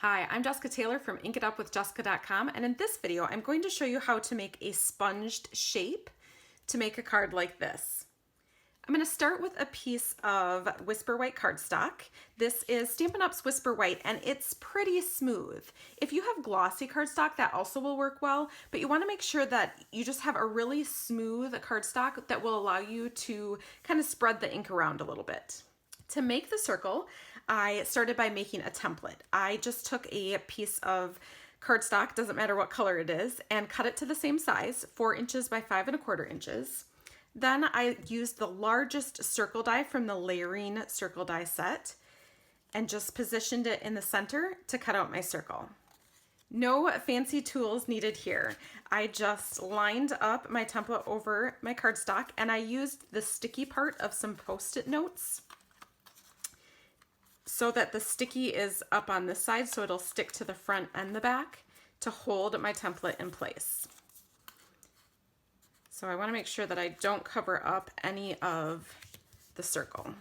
Hi, I'm Jessica Taylor from inkitupwithjessica.com, and in this video I'm going to show you how to make a sponged shape to make a card like this. I'm going to start with a piece of Whisper White cardstock. This is Stampin' Up's Whisper White, and it's pretty smooth. If you have glossy cardstock, that also will work well, but you want to make sure that you just have a really smooth cardstock that will allow you to kind of spread the ink around a little bit. To make the circle, I started by making a template. I just took a piece of cardstock, doesn't matter what color it is, and cut it to the same size, 4 inches by 5 1/4 inches. Then I used the largest circle die from the layering circle die set and just positioned it in the center to cut out my circle. No fancy tools needed here. I just lined up my template over my cardstock and I used the sticky part of some Post-it notes so that the sticky is up on this side so it'll stick to the front and the back to hold my template in place. So I want to make sure that I don't cover up any of the circle.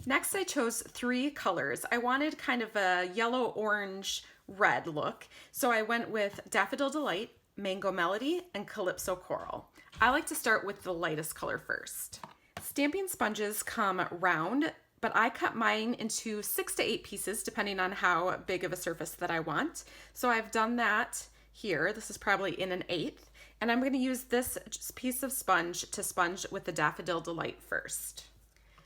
Next I chose 3 colors. I wanted kind of a yellow, orange, red look. So I went with Daffodil Delight, Mango Melody, and Calypso Coral. I like to start with the lightest color first. Stamping sponges come round, but I cut mine into 6 to 8 pieces depending on how big of a surface that I want. So I've done that here. This is probably in 1/8. And I'm going to use this piece of sponge to sponge with the Daffodil Delight first.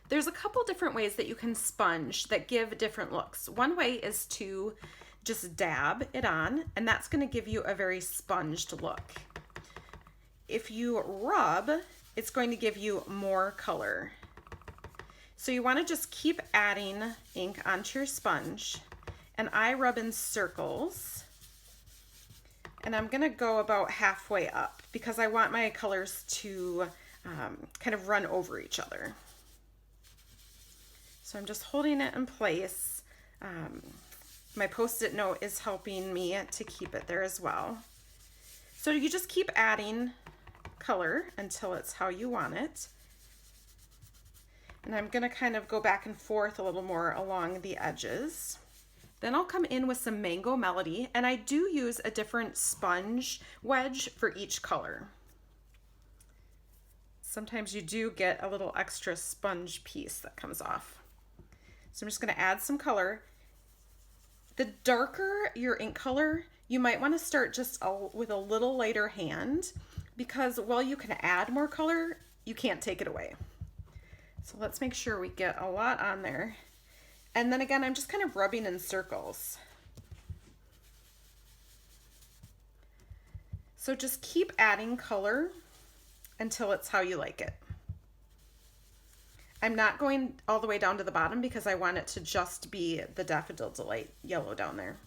There's a couple different ways that you can sponge that give different looks. One way is to just dab it on, and that's going to give you a very sponged look. If you rub, it's going to give you more color. So you want to just keep adding ink onto your sponge, and I rub in circles. And I'm going to go about halfway up because I want my colors to kind of run over each other. So I'm just holding it in place. My Post-it note is helping me to keep it there as well. So you just keep adding color until it's how you want it. And I'm going to kind of go back and forth a little more along the edges. Then I'll come in with some Mango Melody, and I do use a different sponge wedge for each color. Sometimes you do get a little extra sponge piece that comes off. So I'm just going to add some color. The darker your ink color, you might want to start just with a little lighter hand, because while you can add more color, you can't take it away. So let's make sure we get a lot on there. And then again, I'm just kind of rubbing in circles. So just keep adding color until it's how you like it. I'm not going all the way down to the bottom because I want it to just be the Daffodil Delight yellow down there.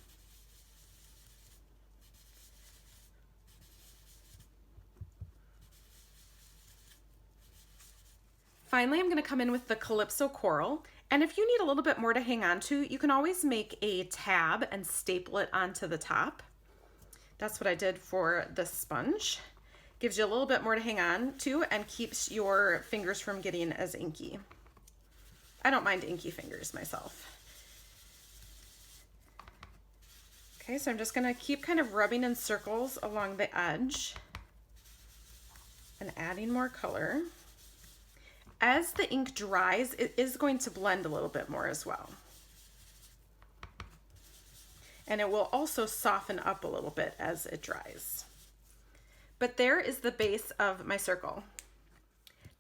Finally, I'm going to come in with the Calypso Coral. And if you need a little bit more to hang on to, you can always make a tab and staple it onto the top. That's what I did for this sponge. Gives you a little bit more to hang on to and keeps your fingers from getting as inky. I don't mind inky fingers myself. Okay, so I'm just going to keep kind of rubbing in circles along the edge and adding more color. As the ink dries, it is going to blend a little bit more as well. And it will also soften up a little bit as it dries. But there is the base of my circle.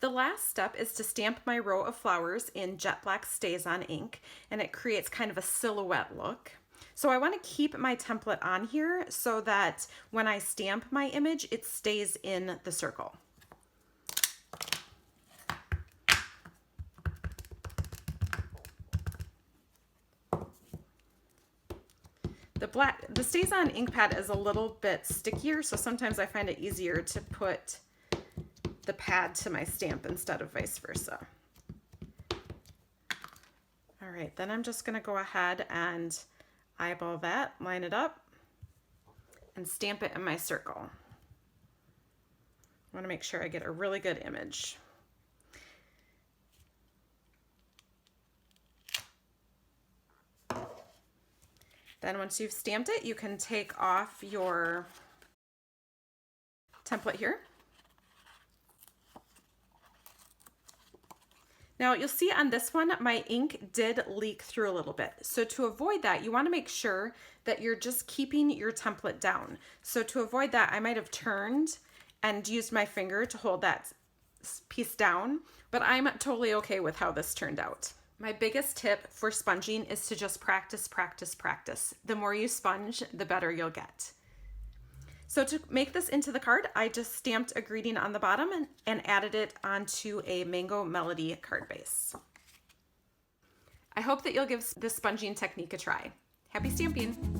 The last step is to stamp my row of flowers in jet black StazOn ink, and it creates kind of a silhouette look. So I want to keep my template on here so that when I stamp my image, it stays in the circle. The StazOn ink pad is a little bit stickier, so sometimes I find it easier to put the pad to my stamp instead of vice versa. All right, then I'm just going to go ahead and eyeball that, line it up, and stamp it in my circle. I want to make sure I get a really good image. Then once you've stamped it, you can take off your template here. Now you'll see on this one, my ink did leak through a little bit. So to avoid that, you want to make sure that you're just keeping your template down. So to avoid that, I might have turned and used my finger to hold that piece down, but I'm totally okay with how this turned out. My biggest tip for sponging is to just practice, practice, practice. The more you sponge, the better you'll get. So to make this into the card, I just stamped a greeting on the bottom and added it onto a Mango Melody card base. I hope that you'll give this sponging technique a try. Happy stamping!